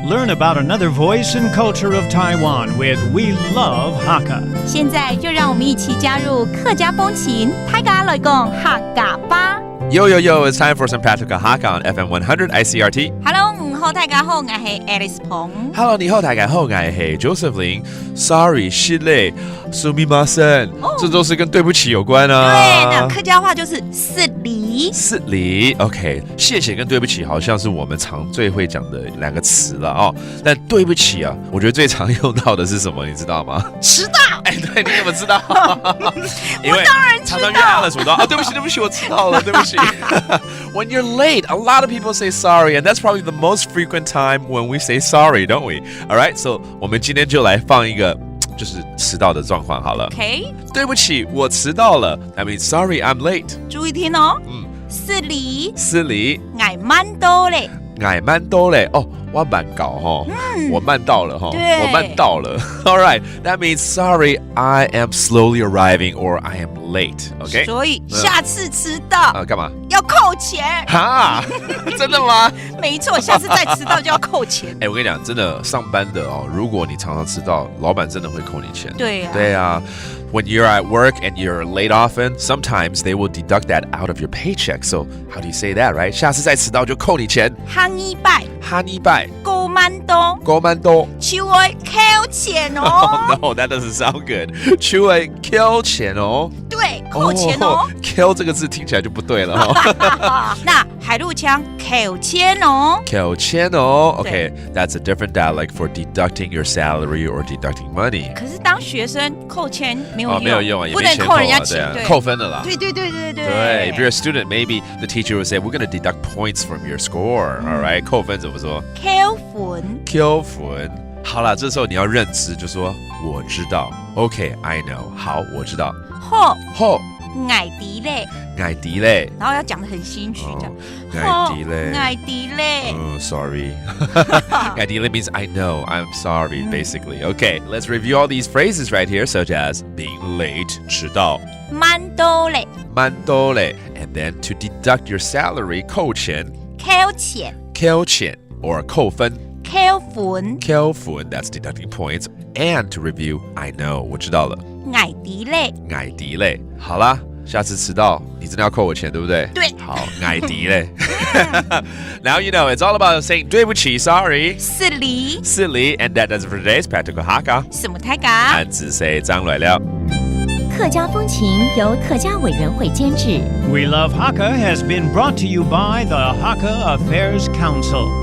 Learn about another voice and culture of Taiwan with We Love Hakka. 现在就让我们一起加入客家风情，大家来讲客家吧。Yo, yo, yo, it's time for some Practical Hakka on FM 100 ICRT. Hello， 大家好，我是 Alice 彭。Hello, 你好，大家好，我是 Joseph Lin. Sorry, 失礼，すみません。这都是跟对不起有关啊。对，那客家话就是失礼。失礼 ，OK， 谢谢跟对不起好像是我们常最会讲的两个词了哦。但对不起啊，我觉得最常用到的是什么，你知道吗？迟到。哎，对，你怎么知道？我当然知道。常常约 Alice 我都对不起，对不起，我知道了，对不起。When you're late, a lot of people say sorry, and that's probably the most frequent time when we say sorry, don't we? All right, so 我们今天就来放一个就是迟到的状况好了。OK， 对不起，我迟到了。That means sorry, I'm late. 注意听哦。失礼。失礼。我慢到嘞。我慢到嘞哦，我慢搞哈，我慢到了哈，我慢到了。All right, that means sorry, I am slowly arriving or I am late. OK， 所以下次迟到干嘛？要扣钱哈？真的吗？没错，下次再迟到就要扣钱。我跟你讲，真的上班的哦，如果你常常迟到，老板真的会扣你钱。对啊。When you're at work and you're late often, sometimes they will deduct that out of your paycheck. So how do you say that, right? 下次再迟到就扣你钱。哈尼拜，哈尼拜，高蛮多，高蛮多，就会扣钱哦。Oh no, that doesn't sound good. 就会扣钱哦。对，扣钱哦。扣这个字听起来就不对了哈。那海陆腔扣钱哦。扣钱哦。Okay, that's a different dialect for deducting your salary or deducting money. 可是当学生扣钱没有用，没有用啊，不能扣人家钱，扣分的啦。对。If you're a student, maybe the teacher would say, "We're going to deduct points from your score." All right, 扣分怎么说？扣分。扣分。好了，这时候你要认知，就说我知道。Okay, I know. 好，我知道。好。爱迪嘞，然后要讲得很心虚，这样。爱迪嘞。Sorry. 爱迪嘞 means I know. I'm sorry, basically. Okay, let's review all these phrases right here, such as being late, 迟到。慢到嘞。And then to deduct your salary, 扣钱。扣钱。or 扣分。扣分。That's deducting points. And to review, I know. 我知道了。爱迪嘞。好啦，下次迟到你真的要扣我钱，对不对？对。好，爱迪嘞。Now you know it's all about saying 对不起 sorry. 失礼。And that does it for today's Practical Hakka. 什么太嘎？俺只say 张来了。客家风情由客家委员会监制。We Love Hakka has been brought to you by the Hakka Affairs Council.